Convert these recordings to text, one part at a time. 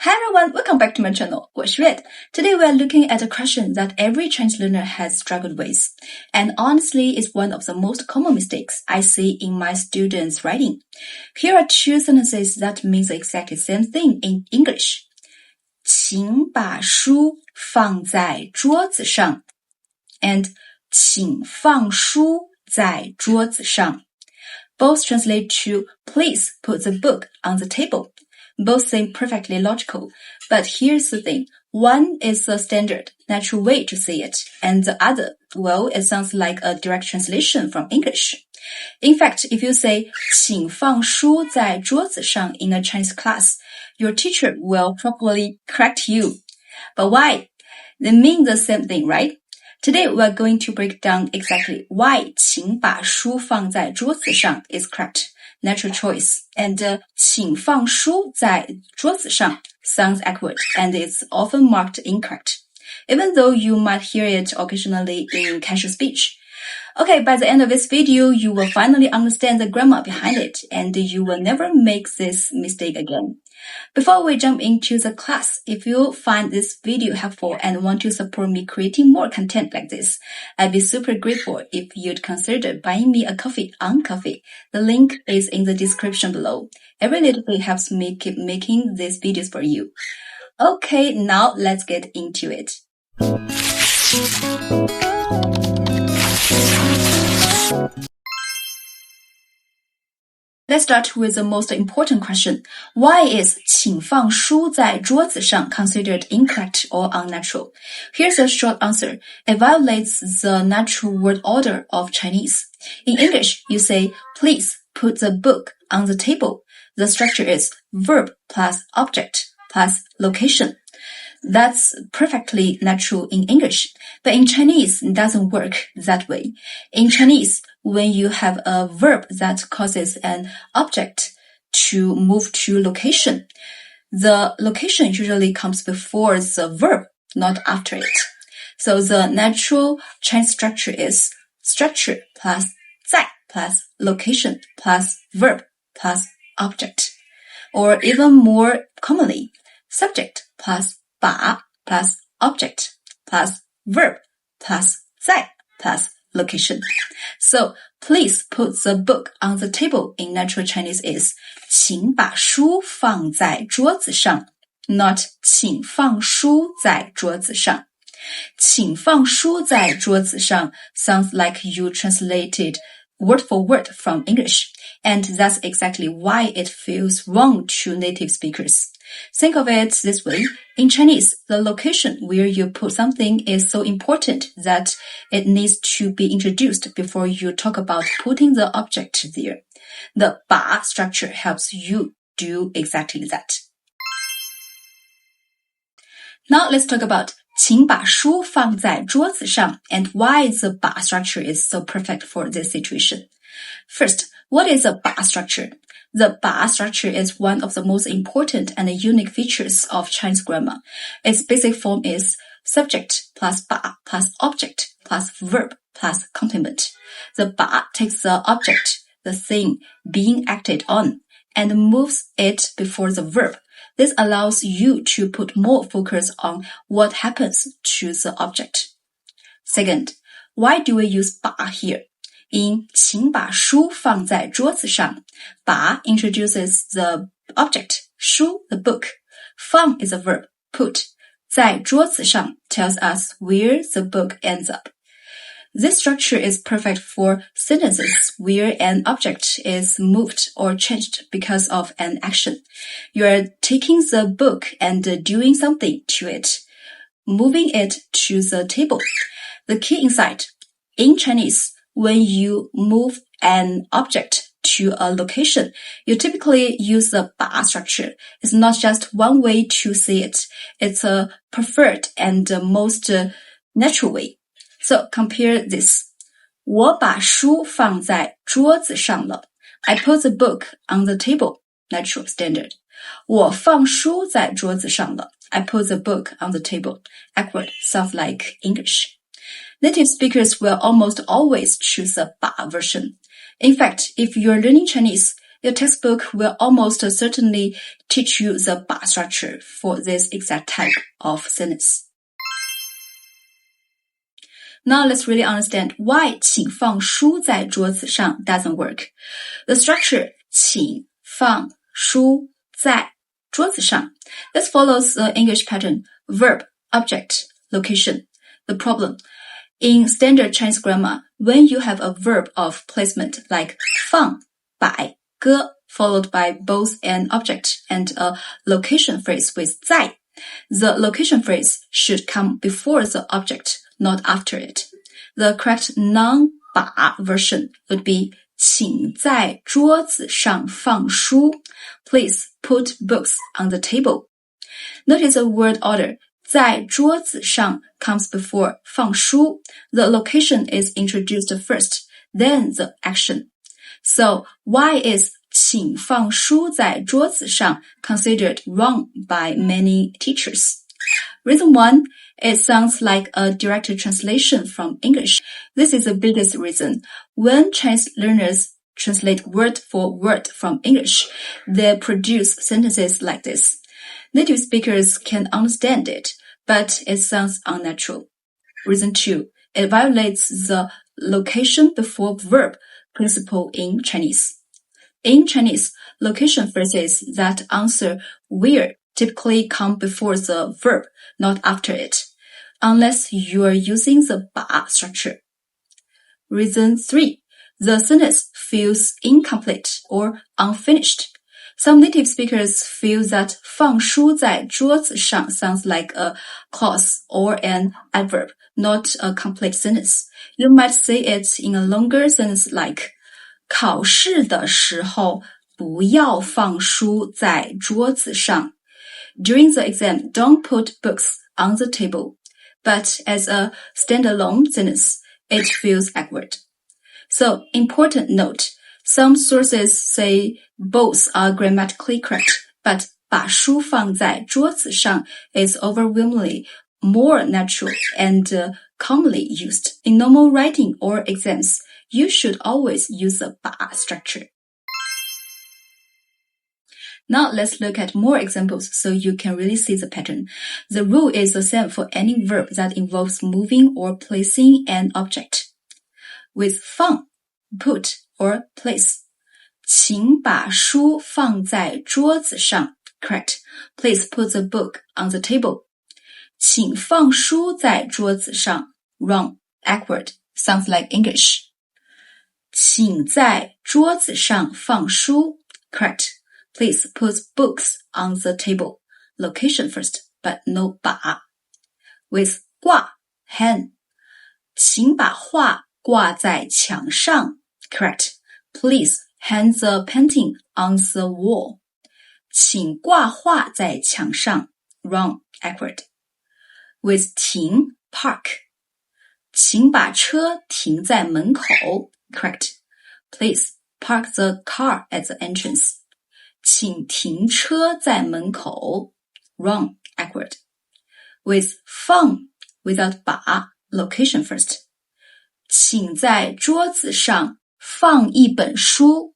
Hi everyone, welcome back to my channel. 我是 Red. Today we are looking at a question that every Chinese learner has struggled with. And honestly, it's one of the most common mistakes I see in my students' writing. Here are two sentences that mean the exactly same thing in English. 请把书放在桌子上 and 请放书在桌子上. Both translate to please put the book on the table.Both seem perfectly logical, but here's the thing. One is the standard, natural way to say it, and the other, well, it sounds like a direct translation from English. In fact, if you say 请放书在桌子上 in a Chinese class, your teacher will probably correct you. But why? They mean the same thing, right? Today, we're going to break down exactly why 请把书放在桌子上 is correct.Natural choice, and 请放书在桌子上 sounds awkward and is often marked incorrect, even though you might hear it occasionally in casual speech. Okay, by the end of this video, you will finally understand the grammar behind it, and you will never make this mistake again. Before we jump into the class, if you find this video helpful and want to support me creating more content like this, I'd be super grateful if you'd consider buying me a coffee on Ko-fi. The link is in the description below. Every little bit helps me keep making these videos for you. Okay, now let's get into it. Let's start with the most important question. Why is 请放书在桌子上 considered incorrect or unnatural? Here's a short answer. It violates the natural word order of Chinese. In English, you say, please put the book on the table. The structure is verb plus object plus location. That's perfectly natural in English, but in Chinese, it doesn't work that way. In Chinese, when you have a verb that causes an object to move to location, the location usually comes before the verb, not after it. So the natural Chinese structure is structure plus 在 plus location plus verb plus object. Or even more commonly, subject plus 把 plus object plus verb plus 在 plus location. So please put the book on the table in natural Chinese is 请把书放在桌子上 not 请放书在桌子上。请放书在桌子上 sounds like you translated word for word from English, and that's exactly why it feels wrong to native speakers. Think of it this way. In Chinese, the location where you put something is so important that it needs to be introduced before you talk about putting the object there. The 把 structure helps you do exactly that. Now let's talk about 请把书放在桌子上 and why the 把 structure is so perfect for this situation. First, what is a 把 structure? The 把 structure is one of the most important and unique features of Chinese grammar. Its basic form is subject plus 把 plus object plus verb plus complement. The 把 takes the object, the thing being acted on, and moves it before the verb. This allows you to put more focus on what happens to the object. Second, why do we use 把 here? In 请把书放在桌子上 把 introduces the object, 书 the book. 放 is a verb, put. 在桌子上 tells us where the book ends up. This structure is perfect for sentences where an object is moved or changed because of an action. You are taking the book and doing something to it, moving it to the table. The key insight, in Chinese, when you move an object to a location, you typically use the 把 structure. It's not just one way to say it. It's a preferred and most natural way. So compare this. 我把书放在桌子上了. I put the book on the table. Natural standard. 我放书在桌子上了. I put the book on the table. Awkward. Sounds like English. Native speakers will almost always choose the 把 version. In fact, if you're learning Chinese, Your textbook will almost certainly teach you the 把 structure for this exact type of sentence. Now let's really understand why 请放书在桌子上 doesn't work. The structure 请放书在桌子上. This follows the English pattern verb, object, location. The problem: in standard Chinese grammar, when you have a verb of placement like 放摆歌 followed by both an object and a location phrase with 在, the location phrase should come before the object, not after it. The correct non-把 version would be 请在桌子上放书. Please put books on the table. Notice the word order. 在桌子上 comes before 放书. The location is introduced first, then the action. So why is 请放书在桌子上 considered wrong by many teachers? Reason 1, it sounds like a direct translation from English. This is the biggest reason. When Chinese learners translate word for word from English, they produce sentences like this. Native speakers can understand it, but it sounds unnatural. Reason 2, it violates the location before verb principle in Chinese. In Chinese, location phrases that answer where typically come before the verb, not after it, unless you are using the 把 structure. Reason 3, the sentence feels incomplete or unfinished. Some native speakers feel that 放书在桌子上 sounds like a clause or an adverb, not a complete sentence. You might say it in a longer sentence like 考试的时候不要放书在桌子上. During the exam, don't put books on the table. But as a standalone sentence, it feels awkward. So, important note, some sources say both are grammatically correct, but 把书放在桌子上 is overwhelmingly more natural and commonly used. In normal writing or exams, you should always use the 把 structure. Now let's look at more examples so you can really see the pattern. The rule is the same for any verb that involves moving or placing an object. With 放, put, or place. 请把书放在桌子上. Correct. Please put the book on the table. 请放书在桌子上. Wrong. Awkward. Sounds like English. 请在桌子上放书. Correct. Please put books on the table. Location first, but no 把. With 挂, hang. 请把画挂在墙上. Correct. Please hang the painting on the wall. 请挂画在墙上. Wrong. Awkward. With 停, park. 请把车停在门口. Correct. Please park the car at the entrance. 请停车在门口. Wrong. Awkward. With 放, without 把, location first. 请在桌子上放一本书.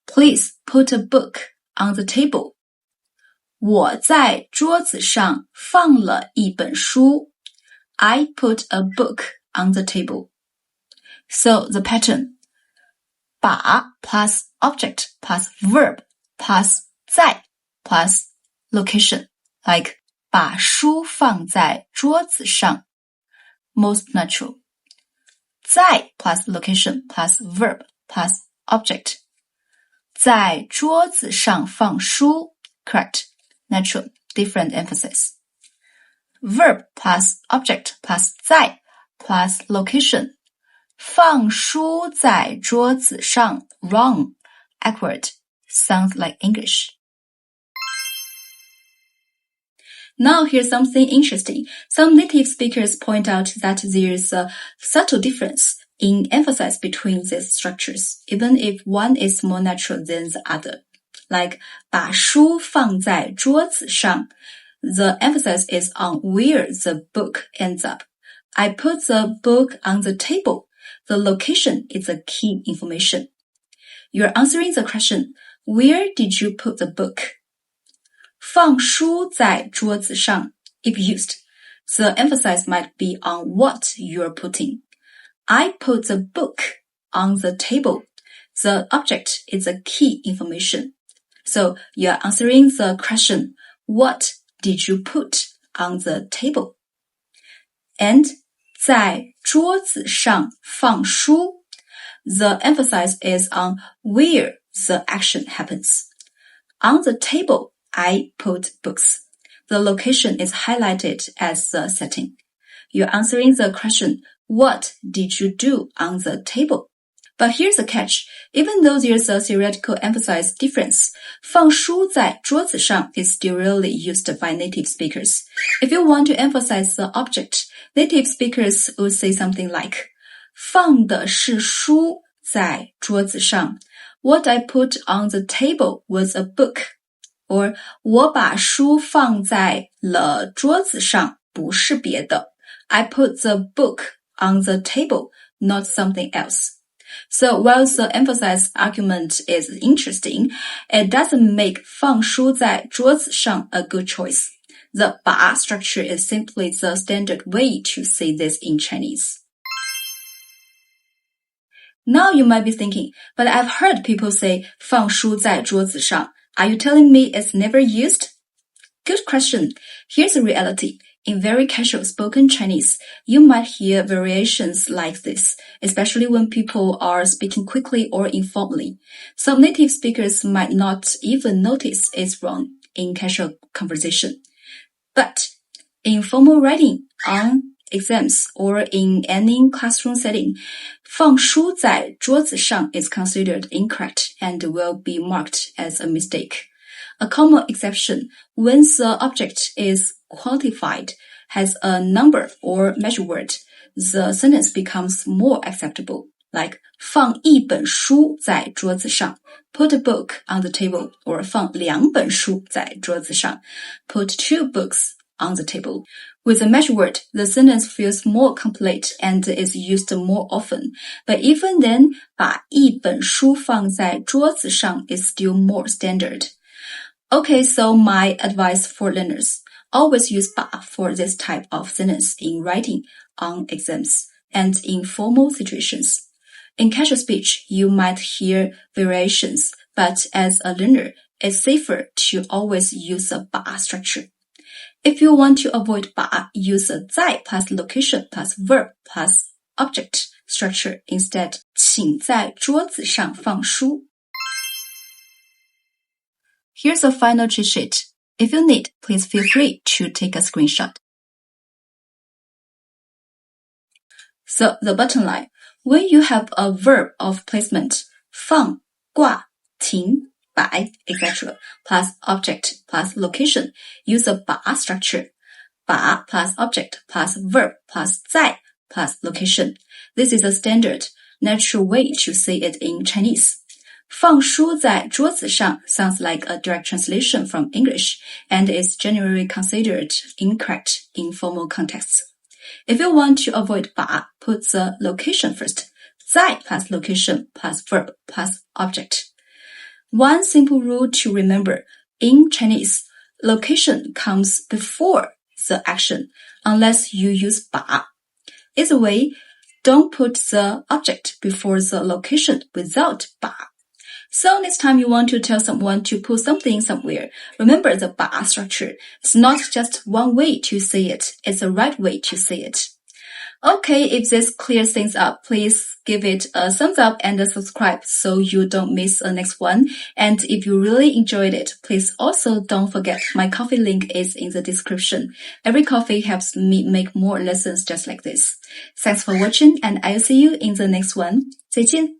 Please put a book on the table. 我在桌子上放了一本书. I put a book on the table. So the pattern: 把 plus object plus verb plus 在 plus location, like 把书放在桌子上. Most natural. 在 plus location plus verb plus object. 在桌子上放书. Correct. Natural. Different emphasis. Verb plus object plus 在 plus location. 放书在桌子上. Wrong. Awkward. Sounds like English. Now here's something interesting. Some native speakers point out that there's a subtle difference in emphasis between these structures, even if one is more natural than the other. Like 把书放在桌子上. The emphasis is on where the book ends up. I put the book on the table. The location is the key information. You're answering the question, where did you put the book? 放书在桌子上 if used, the emphasis might be on what you're putting. I put the book on the table. The object is the key information. So you're answering the question, what did you put on the table? And 在桌子上放书 the emphasis is on where the action happens. On the table, I put books. The location is highlighted as the setting. You're answering the question, what did you do on the table? But here's the catch. Even though there's a theoretical emphasis difference, 放书在桌子上 is still rarely used by native speakers. If you want to emphasize the object, native speakers would say something like, 放的是书在桌子上. What I put on the table was a book. Or 我把书放在了桌子上，不是别的. I put the book on the table, not something else. So while the emphasis argument is interesting, it doesn't make 放书在桌子上 a good choice. The 把 structure is simply the standard way to say this in Chinese. Now you might be thinking, but I've heard people say 放书在桌子上. Are you telling me it's never used? Good question. Here's the reality. In very casual spoken Chinese, you might hear variations like this, especially when people are speaking quickly or informally. Some native speakers might not even notice it's wrong in casual conversation. But in formal writing, on exams, or in any classroom setting, 放书在桌子上 is considered incorrect and will be marked as a mistake. A common exception, when the object is quantified, has a number or measure word, the sentence becomes more acceptable, like 放一本书在桌子上, put a book on the table, or 放两本书在桌子上, put two books on the table. With a measure word, the sentence feels more complete and is used more often. But even then, 把一本书放在桌子上 is still more standard. Okay, so my advice for learners, always use 把 for this type of sentence in writing, on exams, and in formal situations. In casual speech, you might hear variations, but as a learner, it's safer to always use a 把 structure. If you want to avoid 把, use a 在 plus location plus verb plus object structure instead. 请在桌子上放书. Here's a final cheat sheet. If you need, please feel free to take a screenshot. So the bottom line, when you have a verb of placement, 放, 挂, 停, 摆, etc., plus object plus location, use a 把 structure. 把 plus object plus verb plus 在 plus location. This is a standard, natural way to say it in Chinese. 放书在桌子上 sounds like a direct translation from English and is generally considered incorrect in formal contexts. If you want to avoid 把, put the location first. 在 plus location plus verb plus object. One simple rule to remember, in Chinese, location comes before the action, unless you use 把. Either way, don't put the object before the location without 把. So next time you want to tell someone to put something somewhere, remember the 把 structure. It's not just one way to say it, it's the right way to say it. Okay, if this clears things up, please give it a thumbs up and a subscribe so you don't miss the next one. And if you really enjoyed it, please also don't forget my coffee link is in the description. Every coffee helps me make more lessons just like this. Thanks for watching and I'll see you in the next one. 再见。